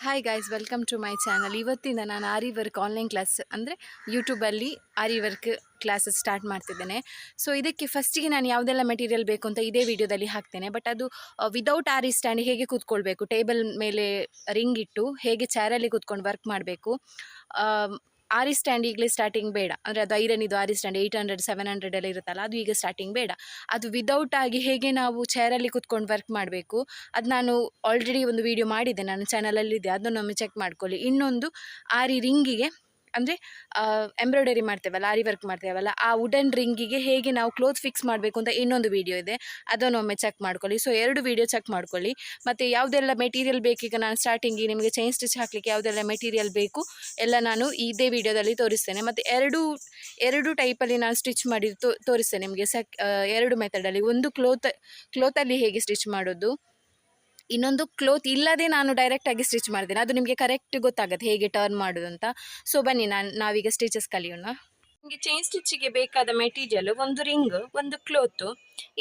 Hi guys, welcome to my channel. ಇವತ್ತಿಂದ ನಾನು aari work online class ಅಂದರೆ ಯೂಟ್ಯೂಬಲ್ಲಿ ಆರಿ ವರ್ಕ್ ಕ್ಲಾಸಸ್ ಸ್ಟಾರ್ಟ್ ಮಾಡ್ತಿದ್ದೇನೆ. ಸೊ ಇದಕ್ಕೆ ಫಸ್ಟಿಗೆ ನಾನು ಯಾವುದೆಲ್ಲ ಮೆಟೀರಿಯಲ್ ಬೇಕು ಅಂತ ಇದೇ ವಿಡಿಯೋದಲ್ಲಿ ಹಾಕ್ತೇನೆ. ಬಟ್ ಅದು ವಿದೌಟ್ ಆರಿ ಸ್ಟ್ಯಾಂಡ್ ಹೇಗೆ ಕೂತ್ಕೊಳ್ಬೇಕು, ಟೇಬಲ್ ಮೇಲೆ ರಿಂಗ್ ಇಟ್ಟು ಹೇಗೆ ಚೇರಲ್ಲಿ ಕೂತ್ಕೊಂಡು ವರ್ಕ್ ಮಾಡಬೇಕು. ಆರಿ ಸ್ಟ್ಯಾಂಡ್ ಈಗಲೇ ಸ್ಟಾರ್ಟಿಂಗ್ ಬೇಡ, ಅಂದರೆ ಅದು ಐರನಿದು ಆರಿ ಸ್ಟ್ಯಾಂಡ್ 800 700 ಎಲ್ಲ ಇರುತ್ತಲ್ಲ, ಅದು ಈಗ ಸ್ಟಾರ್ಟಿಂಗ್ ಬೇಡ. ಅದು ವಿದೌಟ್ ಆಗಿ ಹೇಗೆ ನಾವು ಚೇರಲ್ಲಿ ಕೂತ್ಕೊಂಡು ವರ್ಕ್ ಮಾಡಬೇಕು, ಅದು ನಾನು ಆಲ್ರೆಡಿ ಒಂದು ವಿಡಿಯೋ ಮಾಡಿದ್ದೆ, ನನ್ನ ಚಾನಲಲ್ಲಿದೆ, ಅದನ್ನೊಮ್ಮೆ ಚೆಕ್ ಮಾಡ್ಕೊಳ್ಳಿ. ಇನ್ನೊಂದು ಆರಿ ರಿಂಗಿಗೆ ಅಂದರೆ ಎಂಬ್ರಾಯ್ಡರಿ ಮಾಡ್ತೇವಲ್ಲ, ಆರಿ ವರ್ಕ್ ಮಾಡ್ತೇವಲ್ಲ, ಆ ವುಡನ್ ರಿಂಗಿಗೆ ಹೇಗೆ ನಾವು ಕ್ಲೋತ್ ಫಿಕ್ಸ್ ಮಾಡಬೇಕು ಅಂತ ಇನ್ನೊಂದು ವಿಡಿಯೋ ಇದೆ, ಅದನ್ನೊಮ್ಮೆ ಚೆಕ್ ಮಾಡ್ಕೊಳ್ಳಿ. ಸೊ 2 ವಿಡಿಯೋ ಚೆಕ್ ಮಾಡ್ಕೊಳ್ಳಿ. ಮತ್ತು ಯಾವುದೆಲ್ಲ ಮೆಟೀರಿಯಲ್ ಬೇಕೀಗ ನಾನು ಸ್ಟಾರ್ಟಿಂಗಿಗೆ ನಿಮಗೆ ಚೈನ್ ಸ್ಟಿಚ್ ಹಾಕಲಿಕ್ಕೆ ಯಾವುದೆಲ್ಲ ಮೆಟೀರಿಯಲ್ ಬೇಕು ಎಲ್ಲ ನಾನು ಇದೇ ವಿಡಿಯೋದಲ್ಲಿ ತೋರಿಸ್ತೇನೆ. ಮತ್ತು ಎರಡು ಟೈಪಲ್ಲಿ ನಾನು ಸ್ಟಿಚ್ ಮಾಡಿ ತೋರಿಸ್ತೇನೆ ನಿಮಗೆ. 2 ಮೆಥಡಲ್ಲಿ, ಒಂದು ಕ್ಲೋತಲ್ಲಿ ಹೇಗೆ ಸ್ಟಿಚ್ ಮಾಡೋದು, ಇನ್ನೊಂದು ಕ್ಲೋತ್ ಇಲ್ಲದೆ ನಾನು ಡೈರೆಕ್ಟಾಗಿ ಸ್ಟಿಚ್ ಮಾಡ್ತೇನೆ. ಅದು ನಿಮಗೆ ಕರೆಕ್ಟ್ ಗೊತ್ತಾಗುತ್ತೆ ಹೇಗೆ ಟರ್ನ್ ಮಾಡೋದು ಅಂತ. ಸೊ ಬನ್ನಿ ನಾವೀಗ ಸ್ಟಿಚಸ್ ಕಲಿಯೋಣ. ನಿಮಗೆ ಚೈನ್ ಸ್ಟಿಚ್ಚಿಗೆ ಬೇಕಾದ ಮೆಟೀರಿಯಲ್ ಒಂದು ರಿಂಗ್, ಒಂದು ಕ್ಲೋತು,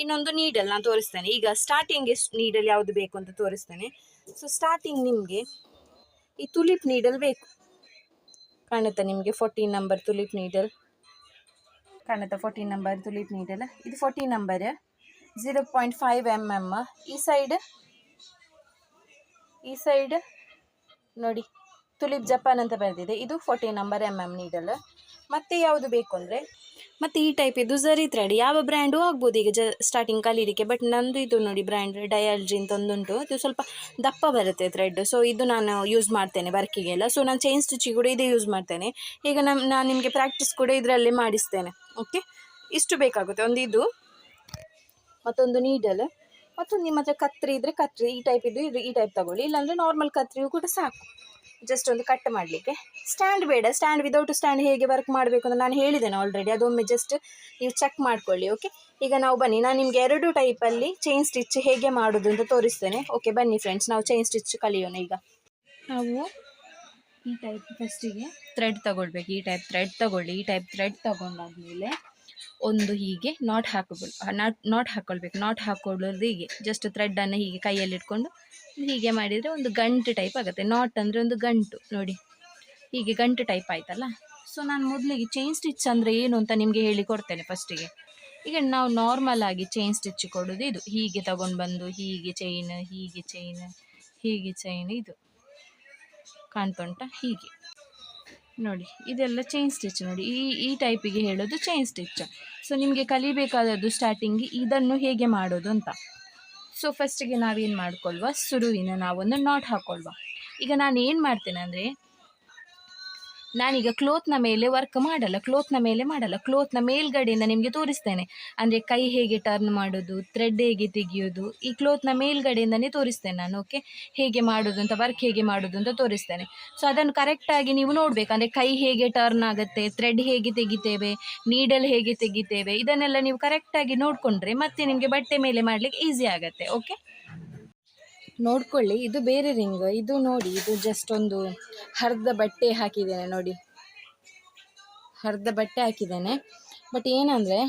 ಇನ್ನೊಂದು ನೀಡಲ್ ನಾನು ತೋರಿಸ್ತೇನೆ. ಈಗ ಸ್ಟಾರ್ಟಿಂಗ್ಗೆ ನೀಡಲ್ ಯಾವುದು ಬೇಕು ಅಂತ ತೋರಿಸ್ತೇನೆ. ಸೊ ಸ್ಟಾರ್ಟಿಂಗ್ ನಿಮಗೆ ಈ ತುಲಿಪ್ ನೀಡಲ್ ಬೇಕು. ಕಾಣುತ್ತಾ ನಿಮಗೆ 14 ನಂಬರ್ ತುಲಿಪ್ ನೀಡಲ್ ಕಾಣುತ್ತಾ? 14 ನಂಬರ್ ತುಲಿಪ್ ನೀಡಲ್, ಇದು 14 ನಂಬರ್ 0.5 mm. ಈ ಸೈಡ್ ನೋಡಿ ತುಲಿಪ್ ಜಪಾನ್ ಅಂತ ಬರೆದಿದೆ, ಇದು 14 ನಂಬರ್ mm ನೀಡಲ್. ಮತ್ತೆ ಯಾವುದು ಬೇಕು ಅಂದರೆ, ಮತ್ತು ಈ ಟೈಪ್ ಇದು ಝರಿ ಥ್ರೆಡ್, ಯಾವ ಬ್ರ್ಯಾಂಡು ಆಗ್ಬೋದು ಈಗ ಸ್ಟಾರ್ಟಿಂಗ್ ಕಲೀಲಿಕ್ಕೆ. ಬಟ್ ನಂದು ಇದು ನೋಡಿ ಬ್ರ್ಯಾಂಡ್ ಡಯಾಲ್ಜಿ ಅಂತ ಒಂದುಂಟು, ಇದು ಸ್ವಲ್ಪ ದಪ್ಪ ಬರುತ್ತೆ ಥ್ರೆಡ್. ಸೊ ಇದು ನಾನು ಯೂಸ್ ಮಾಡ್ತೇನೆ ವರ್ಕಿಗೆಲ್ಲ. ಸೊ ನಾನು ಚೈನ್ ಸ್ಟಿಚಿಗೆ ಕೂಡ ಇದೇ ಯೂಸ್ ಮಾಡ್ತೇನೆ. ಈಗ ನಾನು ನಿಮಗೆ ಪ್ರಾಕ್ಟೀಸ್ ಕೂಡ ಇದರಲ್ಲಿ ಮಾಡಿಸ್ತೇನೆ. ಓಕೆ, ಇಷ್ಟು ಬೇಕಾಗುತ್ತೆ. ಒಂದು ಇದು, ಮತ್ತೊಂದು ನೀಡಲ್, ಮತ್ತೊಂದು ನಿಮ್ಮ ಹತ್ರ ಕತ್ರಿ ಇದ್ದರೆ ಕತ್ರಿ, ಈ ಟೈಪ್ ಇದು ಈ ಟೈಪ್ ತಗೊಳ್ಳಿ, ಇಲ್ಲಾಂದರೆ ನಾರ್ಮಲ್ ಕತ್ರಿಯೂ ಕೂಡ ಸಾಕು, ಜಸ್ಟ್ ಒಂದು ಕಟ್ ಮಾಡಲಿಕ್ಕೆ. ಸ್ಟ್ಯಾಂಡ್ ಬೇಡ, ಸ್ಟ್ಯಾಂಡ್ ವಿದೌಟ್ ಸ್ಟ್ಯಾಂಡ್ ಹೇಗೆ ವರ್ಕ್ ಮಾಡಬೇಕು ಅಂತ ನಾನು ಹೇಳಿದ್ದೇನೆ ಆಲ್ರೆಡಿ, ಅದೊಮ್ಮೆ ಜಸ್ಟ್ ನೀವು ಚೆಕ್ ಮಾಡ್ಕೊಳ್ಳಿ. ಓಕೆ, ಈಗ ನಾವು ಬನ್ನಿ, ನಾನು ನಿಮಗೆ 2 ಟೈಪಲ್ಲಿ ಚೈನ್ ಸ್ಟಿಚ್ ಹೇಗೆ ಮಾಡೋದು ಅಂತ ತೋರಿಸ್ತೇನೆ. ಓಕೆ ಬನ್ನಿ ಫ್ರೆಂಡ್ಸ್, ನಾವು ಚೈನ್ ಸ್ಟಿಚ್ ಕಲಿಯೋಣ. ಈಗ ನಾವು ಈ ಟೈಪ್ ಫಸ್ಟಿಗೆ ಥ್ರೆಡ್ ತಗೊಳ್ಬೇಕು. ಈ ಟೈಪ್ ಥ್ರೆಡ್ ತಗೊಳ್ಳಿ. ಈ ಟೈಪ್ ಥ್ರೆಡ್ ತಗೊಂಡಾದ್ಮೇಲೆ ಒಂದು ಹೀಗೆ ನಾಟ್ ಹಾಕ್ಕೊಳ್ಬೇಕು. ನಾಟ್ ಹಾಕೊಳ್ಳೋದು ಹೀಗೆ ಜಸ್ಟ್ ಥ್ರೆಡ್ಡನ್ನು ಹೀಗೆ ಕೈಯಲ್ಲಿ ಇಟ್ಕೊಂಡು ಹೀಗೆ ಮಾಡಿದರೆ ಒಂದು ಗಂಟು ಟೈಪ್ ಆಗುತ್ತೆ. ನಾಟ್ ಅಂದರೆ ಒಂದು ಗಂಟು ನೋಡಿ, ಹೀಗೆ ಗಂಟು ಟೈಪ್ ಆಯ್ತಲ್ಲ. ಸೊ ನಾನು ಮೊದಲಿಗೆ ಚೈನ್ ಸ್ಟಿಚ್ ಅಂದರೆ ಏನು ಅಂತ ನಿಮಗೆ ಹೇಳಿ ಕೊಡ್ತೇನೆ ಫಸ್ಟಿಗೆ. ಈಗ ನಾವು ನಾರ್ಮಲ್ ಆಗಿ ಚೈನ್ ಸ್ಟಿಚ್ ಕೊಡೋದು ಇದು, ಹೀಗೆ ತಗೊಂಡು ಬಂದು ಹೀಗೆ ಚೈನ್, ಹೀಗೆ ಚೈನ್, ಹೀಗೆ ಚೈನ್, ಇದು ಕಾಣ್ತುಂಟ ಹೀಗೆ ನೋಡಿ, ಇದೆಲ್ಲ ಚೈನ್ ಸ್ಟಿಚ್ ನೋಡಿ. ಈ ಟೈಪಿಗೆ ಹೇಳೋದು ಚೈನ್ ಸ್ಟಿಚ್. ಸೊ ನಿಮಗೆ ಕಲಿಬೇಕಾದದ್ದು ಸ್ಟಾರ್ಟಿಂಗ್ ಇದನ್ನು ಹೇಗೆ ಮಾಡೋದು ಅಂತ. ಸೊ ಫಸ್ಟಿಗೆ ನಾವೇನು ಮಾಡ್ಕೊಳ್ವ, ಸುರುವಿನ ನಾವೊಂದು ನಾಟ್ ಹಾಕ್ಕೊಳ್ವ. ಈಗ ನಾನು ಏನು ಮಾಡ್ತೇನೆ ಅಂದರೆ, ನಾನೀಗ ಕ್ಲೋತ್ನ ಮೇಲೆ ವರ್ಕ್ ಮಾಡಲ್ಲ, ಕ್ಲೋತ್ನ ಮೇಲ್ಗಡೆಯಿಂದ ನಿಮಗೆ ತೋರಿಸ್ತೇನೆ. ಅಂದರೆ ಕೈ ಹೇಗೆ ಟರ್ನ್ ಮಾಡೋದು, ಥ್ರೆಡ್ ಹೇಗೆ ತೆಗೆಯೋದು, ಈ ಕ್ಲೋತ್ನ ಮೇಲ್ಗಡೆಯಿಂದನೇ ತೋರಿಸ್ತೇನೆ ನಾನು. ಓಕೆ, ಹೇಗೆ ಮಾಡೋದು ಅಂತ, ವರ್ಕ್ ಹೇಗೆ ಮಾಡೋದು ಅಂತ ತೋರಿಸ್ತೇನೆ. ಸೊ ಅದನ್ನು ಕರೆಕ್ಟಾಗಿ ನೀವು ನೋಡಬೇಕು. ಅಂದರೆ ಕೈ ಹೇಗೆ ಟರ್ನ್ ಆಗುತ್ತೆ, ಥ್ರೆಡ್ ಹೇಗೆ ತೆಗಿತೇವೆ, ನೀಡಲ್ ಹೇಗೆ ತೆಗಿತೇವೆ, ಇದನ್ನೆಲ್ಲ ನೀವು ಕರೆಕ್ಟಾಗಿ ನೋಡಿಕೊಂಡ್ರೆ ಮತ್ತೆ ನಿಮಗೆ ಬಟ್ಟೆ ಮೇಲೆ ಮಾಡಲಿಕ್ಕೆ ಈಸಿ ಆಗುತ್ತೆ. ಓಕೆ, ನೋಡ್ಕೊಳ್ಳಿ. ಇದು ಬೇರೆ ರಿಂಗ್, ಇದು ನೋಡಿ, ಇದು ಜಸ್ಟ್ ಒಂದು ಅರ್ಧ ಬಟ್ಟೆ ಹಾಕಿದ್ದೇನೆ ನೋಡಿ, ಅರ್ಧ ಬಟ್ಟೆ ಹಾಕಿದ್ದೇನೆ. ಬಟ್ ಏನಂದರೆ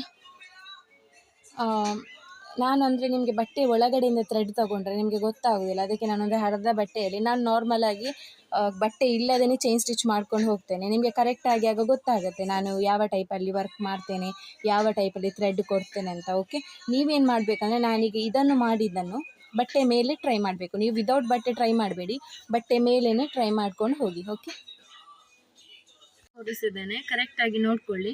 ನಾನು ಅಂದರೆ ನಿಮಗೆ ಬಟ್ಟೆ ಒಳಗಡೆಯಿಂದ ಥ್ರೆಡ್ ತಗೊಂಡ್ರೆ ನಿಮಗೆ ಗೊತ್ತಾಗೋದಿಲ್ಲ, ಅದಕ್ಕೆ ನಾನೊಂದು ಅರ್ಧ ಬಟ್ಟೆಯಲ್ಲಿ ನಾನು ನಾರ್ಮಲಾಗಿ ಬಟ್ಟೆ ಇಲ್ಲದೇ ಚೈನ್ ಸ್ಟಿಚ್ ಮಾಡ್ಕೊಂಡು ಹೋಗ್ತೇನೆ. ನಿಮಗೆ ಕರೆಕ್ಟಾಗಿ ಆಗ ಗೊತ್ತಾಗುತ್ತೆ ನಾನು ಯಾವ ಟೈಪಲ್ಲಿ ವರ್ಕ್ ಮಾಡ್ತೇನೆ, ಯಾವ ಟೈಪಲ್ಲಿ ಥ್ರೆಡ್ ಕೊಡ್ತೇನೆ ಅಂತ. ಓಕೆ, ನೀವೇನು ಮಾಡಬೇಕಂದ್ರೆ, ನಾನೀಗ ಇದನ್ನು ಮಾಡಿದ್ದನ್ನು ಬಟ್ಟೆ ಮೇಲೆ ಟ್ರೈ ಮಾಡಬೇಕು. ನೀವು ವಿದೌಟ್ ಬಟ್ಟೆ ಟ್ರೈ ಮಾಡಬೇಡಿ, ಬಟ್ಟೆ ಮೇಲೇ ಟ್ರೈ ಮಾಡ್ಕೊಂಡು ಹೋಗಿ. ಓಕೆ, ತೋರಿಸಿದ್ದೇನೆ, ಕರೆಕ್ಟಾಗಿ ನೋಡ್ಕೊಳ್ಳಿ.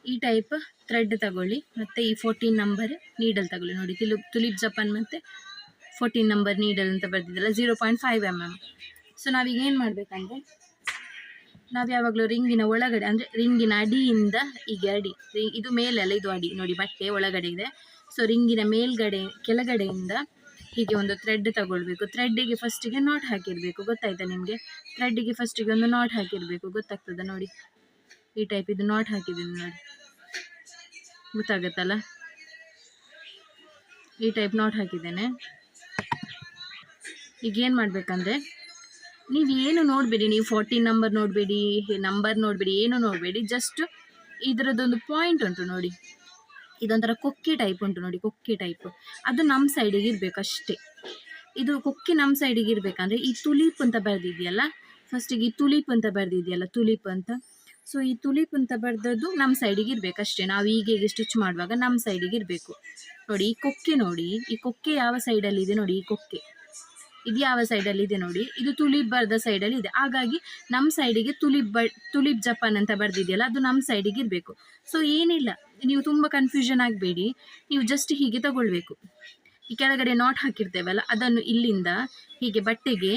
ಈ ಟೈಪ್ ಥ್ರೆಡ್ ತಗೊಳ್ಳಿ, ಮತ್ತು ಈ 14 ನಂಬರ್ ನೀಡಲ್ ತಗೊಳ್ಳಿ ನೋಡಿ. ತುಲಿಪ್ ಜಪಾನ್ ಮತ್ತು 14 ನಂಬರ್ ನೀಡಲ್ ಅಂತ ಬರೆದಿದ್ದಲ್ಲ, 0.5 mm. ಸೊ ನಾವೀಗ ಏನು ಮಾಡಬೇಕಂದ್ರೆ, ನಾವು ಯಾವಾಗಲೂ ರಿಂಗಿನ ಒಳಗಡೆ ಅಂದರೆ ರಿಂಗಿನ ಅಡಿಯಿಂದ ಹೀಗೆ ಇದು ಮೇಲೆಲ್ಲ ಇದು ಅಡಿ ನೋಡಿ, ಬಟ್ಟೆ ಒಳಗಡೆ ಇದೆ. ಸೊ ರಿಂಗಿನ ಕೆಳಗಡೆಯಿಂದ ಹೀಗೆ ಒಂದು ಥ್ರೆಡ್ ತಗೊಳ್ಬೇಕು. ಥ್ರೆಡ್ಡಿಗೆ ಫಸ್ಟಿಗೆ ನಾಟ್ ಹಾಕಿರಬೇಕು, ಗೊತ್ತಾಯ್ತಾ ನಿಮಗೆ? ಥ್ರೆಡ್ಡಿಗೆ ಫಸ್ಟಿಗೆ ಒಂದು ನಾಟ್ ಹಾಕಿರಬೇಕು, ಗೊತ್ತಾಗ್ತದೆ ನೋಡಿ. ಈ ಟೈಪ್ ಇದು ನಾಟ್ ಹಾಕಿದ್ದೀನಿ ನೋಡಿ, ಗೊತ್ತಾಗತ್ತಲ್ಲ? ಈ ಟೈಪ್ ನಾಟ್ ಹಾಕಿದ್ದೇನೆ. ಈಗ ಏನು ಮಾಡಬೇಕಂದ್ರೆ, ನೀವು ಏನು ನೋಡಬೇಡಿ, ನೀವು 14 ನಂಬರ್ ನೋಡಬೇಡಿ, ಏನು ನೋಡಬೇಡಿ. ಜಸ್ಟ್ ಇದರದ್ದೊಂದು ಪಾಯಿಂಟ್ ಉಂಟು ನೋಡಿ, ಇದೊಂಥರ ಕೊಕ್ಕೆ ಟೈಪ್ ಉಂಟು ನೋಡಿ, ಕೊಕ್ಕೆ ಟೈಪ್, ಅದು ನಮ್ಮ ಸೈಡಿಗೆ ಇರಬೇಕು ಅಷ್ಟೇ. ಇದು ಕೊಕ್ಕೆ ನಮ್ಮ ಸೈಡಿಗೆ ಇರಬೇಕಂದ್ರೆ ಈ ತುಲೀಪ್ ಅಂತ ಬರೆದಿದೆಯಲ್ಲ, ಫಸ್ಟಿಗೆ ಈ ತುಲೀಪ್ ಅಂತ ಬರೆದಿದೆಯಲ್ಲ, ತುಲೀಪ್ ಅಂತ. ಸೊ ಈ ತುಲೀಪ್ ಅಂತ ಬರೆದದ್ದು ನಮ್ಮ ಸೈಡಿಗೆ ಇರಬೇಕು ಅಷ್ಟೇ. ನಾವು ಹೀಗೆ ಸ್ಟಿಚ್ ಮಾಡುವಾಗ ನಮ್ಮ ಸೈಡಿಗೆ ಇರಬೇಕು. ನೋಡಿ ಈ ಕೊಕ್ಕೆ, ನೋಡಿ ಈ ಕೊಕ್ಕೆ ಯಾವ ಸೈಡಲ್ಲಿ ಇದೆ ನೋಡಿ, ಈ ಕೊಕ್ಕೆ ಇದು ಯಾವ ಸೈಡಲ್ಲಿ ಇದೆ ನೋಡಿ, ಇದು ತುಲೀಪ್ ಬರೆದ ಸೈಡಲ್ಲಿ ಇದೆ. ಹಾಗಾಗಿ ನಮ್ಮ ಸೈಡಿಗೆ ತುಲೀಪ್ ಜಪಾನ್ ಅಂತ ಬರೆದಿದೆಯಲ್ಲ, ಅದು ನಮ್ಮ ಸೈಡಿಗೆ ಇರಬೇಕು. ಸೊ ಏನಿಲ್ಲ, ನೀವು ತುಂಬ ಕನ್ಫ್ಯೂಷನ್ ಆಗಬೇಡಿ. ನೀವು ಜಸ್ಟ್ ಹೀಗೆ ತಗೊಳ್ಬೇಕು. ಈ ಕೆಳಗಡೆ ನಾಟ್ ಹಾಕಿರ್ತೇವಲ್ಲ, ಅದನ್ನು ಇಲ್ಲಿಂದ ಹೀಗೆ ಬಟ್ಟೆಗೆ